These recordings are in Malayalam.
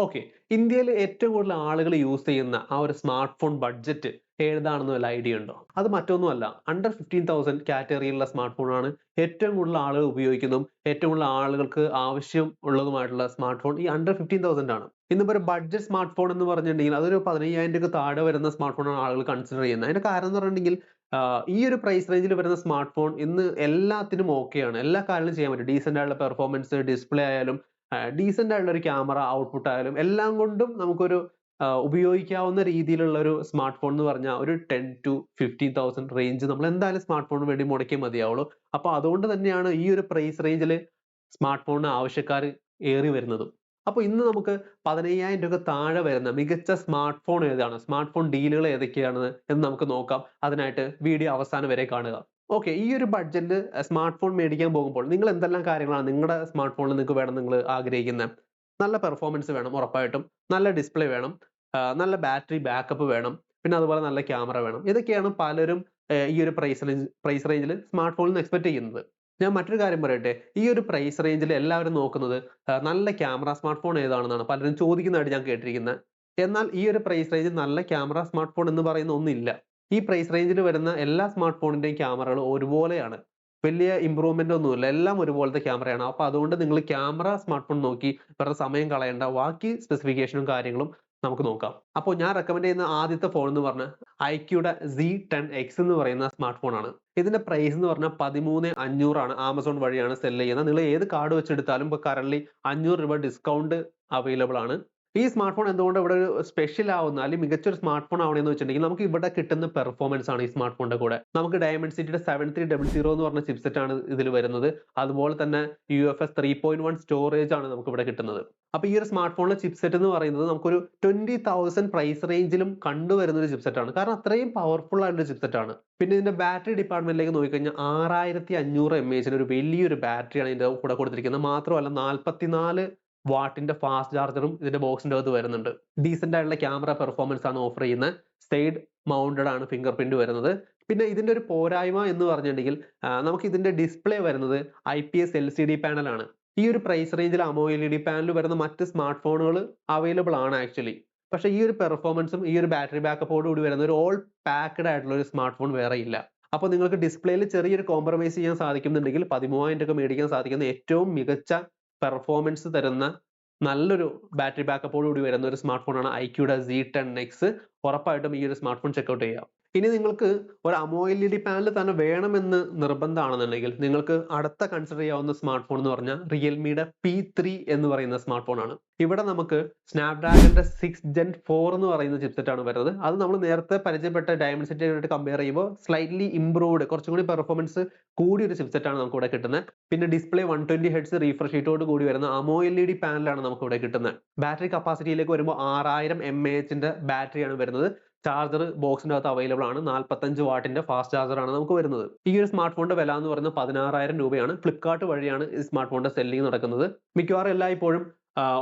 ഓക്കെ. ഇന്ത്യയിൽ ഏറ്റവും കൂടുതൽ ആളുകൾ യൂസ് ചെയ്യുന്ന ആ ഒരു സ്മാർട്ട് ഫോൺ ബഡ്ജറ്റ് ഏതാണെന്ന് വല്ല ഐഡിയ ഉണ്ടോ? അത് മറ്റൊന്നുമല്ല, അണ്ടർ 15,000 കാറ്റഗറിയിലുള്ള സ്മാർട്ട് ഫോണാണ് ഏറ്റവും കൂടുതൽ ആളുകൾ ഉപയോഗിക്കുന്നതും ഏറ്റവും കൂടുതൽ ആളുകൾക്ക് ആവശ്യം ഉള്ളതുമായിട്ടുള്ള സ്മാർട്ട് ഫോൺ ഈ അണ്ടർ 15,000 ആണ്. ഇന്നിപ്പോ ഒരു ബഡ്ജറ്റ് സ്മാർട്ട് ഫോൺ എന്ന് പറഞ്ഞിട്ടുണ്ടെങ്കിൽ അതൊരു 15,000 രൂപയ്ക്ക് താഴെ വരുന്ന സ്മാർട്ട് ഫോണാണ് ആളുകൾ കൺസിഡർ ചെയ്യുന്നത്. അതിന്റെ കാരണം എന്ന് പറഞ്ഞിട്ടുണ്ടെങ്കിൽ ഈ ഒരു പ്രൈസ് റേഞ്ചിൽ വരുന്ന സ്മാർട്ട് ഫോൺ ഇന്ന് എല്ലാത്തിനും ഓക്കെയാണ്. എല്ലാ കാര്യങ്ങളും ചെയ്യാൻ പറ്റും. ഡീസന്റ് ആയിട്ടുള്ള പെർഫോമൻസ്, ഡിസ്പ്ലേ ആയാലും ഡീസന്റ് ആയിട്ടുള്ള ഒരു ക്യാമറ ഔട്ട്പുട്ട് ആയാലും എല്ലാം കൊണ്ടും നമുക്കൊരു ഉപയോഗിക്കാവുന്ന രീതിയിലുള്ള ഒരു സ്മാർട്ട് ഫോൺ എന്ന് പറഞ്ഞാൽ ഒരു 10,000 to 15,000 റേഞ്ച് നമ്മൾ എന്തായാലും സ്മാർട്ട് ഫോണിന് വേണ്ടി മുടക്കിയേ മതിയാവുള്ളൂ. അപ്പൊ അതുകൊണ്ട് തന്നെയാണ് ഈ ഒരു പ്രൈസ് റേഞ്ചിൽ സ്മാർട്ട് ഫോണിന് ആവശ്യക്കാർ ഏറി വരുന്നതും. അപ്പൊ ഇന്ന് നമുക്ക് 15,000 രൂപ താഴെ വരുന്ന മികച്ച സ്മാർട്ട് ഫോൺ ഏതാണ്, സ്മാർട്ട് ഫോൺ ഡീലുകൾ ഏതൊക്കെയാണ് എന്ന് നമുക്ക് നോക്കാം. അതിനായിട്ട് വീഡിയോ അവസാനം വരെ കാണുക. ഓക്കെ. ഈ ഒരു ബഡ്ജറ്റിൽ സ്മാർട്ട് ഫോൺ മേടിക്കാൻ പോകുമ്പോൾ നിങ്ങൾ എന്തെല്ലാം കാര്യങ്ങളാണ് നിങ്ങളുടെ സ്മാർട്ട് ഫോണിൽ നിങ്ങൾക്ക് വേണം നിങ്ങൾ ആഗ്രഹിക്കുന്നത്? നല്ല പെർഫോമൻസ് വേണം ഉറപ്പായിട്ടും. നല്ല ഡിസ്പ്ലേ വേണം. നല്ല ബാറ്ററി ബാക്കപ്പ് വേണം. പിന്നെ അതുപോലെ നല്ല ക്യാമറ വേണം. ഇതൊക്കെയാണ് പലരും ഈ ഒരു പ്രൈസ് റേഞ്ചിൽ സ്മാർട്ട് ഫോണിൽ നിന്ന് എക്സ്പെക്ട് ചെയ്യുന്നത്. ഞാൻ മറ്റൊരു കാര്യം പറയട്ടെ. ഈ ഒരു പ്രൈസ് റേഞ്ചിൽ എല്ലാവരും നോക്കുന്നത് നല്ല ക്യാമറ സ്മാർട്ട് ഫോൺ ഏതാണെന്നാണ് പലരും ചോദിക്കുന്നതായിട്ട് ഞാൻ കേട്ടിരിക്കുന്നത്. എന്നാൽ ഈ ഒരു പ്രൈസ് റേഞ്ചിൽ നല്ല ക്യാമറ സ്മാർട്ട് ഫോൺ എന്ന് പറയുന്ന ഒന്നില്ല. ഈ പ്രൈസ് റേഞ്ചിൽ വരുന്ന എല്ലാ സ്മാർട്ട് ഫോണിന്റെയും ക്യാമറകൾ ഒരുപോലെയാണ്. വലിയ ഇമ്പ്രൂവ്മെന്റ് ഒന്നുമില്ല. എല്ലാം ഒരുപോലത്തെ ക്യാമറയാണ്. അപ്പൊ അതുകൊണ്ട് നിങ്ങൾ ക്യാമറ സ്മാർട്ട് ഫോൺ നോക്കി വെറുതെ സമയം കളയണ്ട. ബാക്കി സ്പെസിഫിക്കേഷനും കാര്യങ്ങളും നമുക്ക് നോക്കാം. അപ്പോൾ ഞാൻ റെക്കമെൻഡ് ചെയ്യുന്ന ആദ്യത്തെ ഫോൺ എന്ന് പറഞ്ഞാൽ ഐക്യൂടെ Z10X എന്ന് പറയുന്ന സ്മാർട്ട് ഫോൺ ആണ്. ഇതിന്റെ പ്രൈസ് എന്ന് പറഞ്ഞാൽ 13,500 ആണ്. ആമസോൺ വഴിയാണ് സെൽ ചെയ്യുന്നത്. നിങ്ങൾ ഏത് കാർഡ് വെച്ചെടുത്താലും ഇപ്പൊ കറന്റ് 500 രൂപ ഡിസ്കൗണ്ട് അവൈലബിൾ ആണ്. ഈ സ്മാർട്ട് ഫോൺ എന്തുകൊണ്ട് ഇവിടെ ഒരു സ്പെഷ്യൽ ആവുന്ന അല്ലെങ്കിൽ മികച്ചൊരു സ്മാർട്ട് ഫോൺ ആവണമെന്ന് വെച്ചിട്ടുണ്ടെങ്കിൽ നമുക്ക് ഇവിടെ കിട്ടുന്ന പെർഫോമൻസ് ആണ് ഈ സ്മാർട്ട് ഫോണിന്റെ കൂടെ. നമുക്ക് ഡയമൻസിറ്റിയുടെ 7300 എന്ന് പറഞ്ഞ ചിപ്സെറ്റ് ആണ് ഇതിൽ വരുന്നത്. അതുപോലെ തന്നെ UFS 3.1 സ്റ്റോറേജ് ആണ് നമുക്ക് ഇവിടെ കിട്ടുന്നത്. അപ്പൊ ഈ ഒരു സ്മാർട്ട് ഫോണിലെ ചിപ്സെറ്റ് എന്ന് പറയുന്നത് നമുക്കൊരു 20,000 പ്രൈസ് റേഞ്ചിലും കണ്ടുവരുന്ന ഒരു ചിപ്സെറ്റ് ആണ്. കാരണം അത്രയും പവർഫുൾ ആയിട്ടുള്ള ചിപ്സെറ്റ് ആണ്. പിന്നെ ഇതിന്റെ ബാറ്ററി ഡിപ്പാർട്ട്മെന്റിലേക്ക് നോക്കിക്കഴിഞ്ഞാൽ 6500 mAh ഒരു വലിയൊരു ബാറ്ററിയാണ് ഇതിന്റെ കൂടെ കൊടുത്തിരിക്കുന്നത്. മാത്രമല്ല 44 വാട്ടിന്റെ ഫാസ്റ്റ് ചാർജറും ഇതിന്റെ ബോക്സിന്റെ അകത്ത് വരുന്നുണ്ട്. ഡീസന്റ് ആയിട്ടുള്ള ക്യാമറ പെർഫോമൻസ് ആണ് ഓഫർ ചെയ്യുന്നത്. സൈഡ് മൗണ്ടഡ് ആണ് ഫിംഗർ പ്രിന്റ് വരുന്നത്. പിന്നെ ഇതിന്റെ ഒരു പോരായ്മ എന്ന് പറഞ്ഞിട്ടുണ്ടെങ്കിൽ നമുക്ക് ഇതിന്റെ ഡിസ്പ്ലേ വരുന്നത് IPS LCD പാനൽ ആണ്. ഈ ഒരു പ്രൈസ് റേഞ്ചിൽ AMOLED പാനൽ വരുന്ന മറ്റ് സ്മാർട്ട് ഫോണുകൾ അവൈലബിൾ ആണ് ആക്ച്വലി. പക്ഷേ ഈ ഒരു പെർഫോമൻസും ഈ ഒരു ബാറ്ററി ബാക്കപ്പോട് കൂടി വരുന്ന ഒരു ഓൾ പാക്ഡ് ആയിട്ടുള്ള ഒരു സ്മാർട്ട് ഫോൺ വേറെ ഇല്ല. അപ്പോൾ നിങ്ങൾക്ക് ഡിസ്പ്ലേയിൽ ചെറിയൊരു കോംപ്രമൈസ് ചെയ്യാൻ സാധിക്കുന്നുണ്ടെങ്കിൽ 13,000 രൂപ മേടിക്കാൻ സാധിക്കുന്ന ഏറ്റവും മികച്ച പെർഫോമൻസ് തരുന്ന നല്ലൊരു ബാറ്ററി ബാക്കപ്പോട് കൂടി വരുന്ന ഒരു സ്മാർട്ട് ഫോണാണ് ഐക്യൂടെ Z10X. ഉറപ്പായിട്ടും ഈ ഒരു സ്മാർട്ട് ഫോൺ ചെക്കൗട്ട് ചെയ്യുക. ഇനി നിങ്ങൾക്ക് ഒരു AMOLED പാനൽ തന്നെ വേണമെന്ന് നിർബന്ധമാണെന്നുണ്ടെങ്കിൽ നിങ്ങൾക്ക് അടുത്ത കൺസിഡർ ചെയ്യാവുന്ന സ്മാർട്ട് ഫോൺ എന്ന് പറഞ്ഞാൽ റിയൽമിയുടെ P3 എന്ന് പറയുന്ന സ്മാർട്ട് ഫോൺ ആണ്. ഇവിടെ നമുക്ക് സ്നാപ്ഡ്രാഗന്റെ 6 Gen 4 എന്ന് പറയുന്ന ചിപ്സെറ്റ് ആണ് വരുന്നത്. അത് നമ്മൾ നേരത്തെ പരിചയപ്പെട്ട ഡയമൻസിറ്റി ആയിട്ട് കമ്പയർ ചെയ്യുമ്പോൾ സ്ലൈറ്റ്ലി ഇംപ്രൂവ്ഡ്, കുറച്ചും കൂടി പെർഫോമൻസ് കൂടിയ ഒരു ചിപ്സെറ്റ് ആണ് നമുക്ക് ഇവിടെ കിട്ടുന്നത്. പിന്നെ ഡിസ്പ്ലേ 120 Hz റീഫ്രഷ് റേറ്റോട് കൂടി വരുന്ന AMOLED പാനലാണ് നമുക്ക് ഇവിടെ കിട്ടുന്നത്. ബാറ്ററി കപ്പാസിറ്റിയിലേക്ക് വരുമ്പോൾ 6000 mAh ബാറ്ററിയാണ് വരുന്നത്. ചാർജർ ബോക്സിന്റെ അകത്ത് അവൈലബിൾ ആണ്. 45 വാട്ടിന്റെ ഫാസ്റ്റ് ചാർജർ ആണ് നമുക്ക് വരുന്നത്. ഈ ഒരു സ്മാർട്ട് ഫോണിന്റെ വില എന്ന് പറയുന്നത് 16,000 രൂപയാണ്. ഫ്ലിപ്കാർട്ട് വഴിയാണ് ഈ സ്മാർട്ട് ഫോണിന്റെ സെല്ലിംഗ് നടക്കുന്നത്. മിക്കവാറും എല്ലായ്പ്പോഴും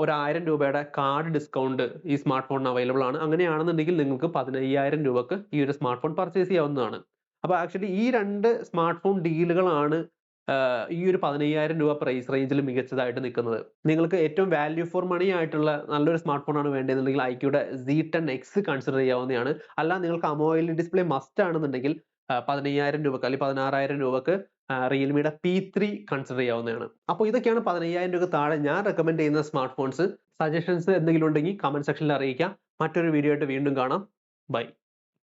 ഒരു 1000 രൂപയുടെ കാർഡ് ഡിസ്കൗണ്ട് ഈ സ്മാർട്ട് ഫോണിന് അവൈലബിൾ ആണ്. അങ്ങനെയാണെന്നുണ്ടെങ്കിൽ നിങ്ങൾക്ക് 15,000 രൂപക്ക് ഈ ഒരു സ്മാർട്ട് ഫോൺ പർച്ചേസ് ചെയ്യാവുന്നതാണ്. അപ്പൊ ആക്ച്വലി ഈ രണ്ട് സ്മാർട്ട് ഫോൺ ഡീലുകളാണ് ഈ ഒരു 15,000 രൂപ പ്രൈസ് റേഞ്ചിൽ മികച്ചതായിട്ട് നിൽക്കുന്നത്. നിങ്ങൾക്ക് ഏറ്റവും വാല്യൂ ഫോർ മണി ആയിട്ടുള്ള നല്ലൊരു സ്മാർട്ട് ഫോൺ ആണ് വേണ്ടതെന്നുണ്ടെങ്കിൽ ഐക്യൂടെ Z10X കൺസിഡർ ചെയ്യാവുന്നതാണ്. അല്ല നിങ്ങൾക്ക് AMOLED ഡിസ്പ്ലേ മസ്റ്റ് ആണെന്നുണ്ടെങ്കിൽ 15,000 രൂപക്ക് അല്ലെങ്കിൽ 16,000 രൂപക്ക് റിയൽമിയുടെ P3 കൺസിഡർ ചെയ്യാവുന്നതാണ്. അപ്പോൾ ഇതൊക്കെയാണ് 15,000 രൂപ താഴെ ഞാൻ റെക്കമെൻഡ് ചെയ്യുന്ന സ്മാർട്ട് ഫോൺസ്. സജഷൻസ് എന്തെങ്കിലും ഉണ്ടെങ്കിൽ കമന്റ് സെക്ഷനിൽ അറിയിക്കാം. മറ്റൊരു വീഡിയോ ആയിട്ട് വീണ്ടും കാണാം. ബൈ.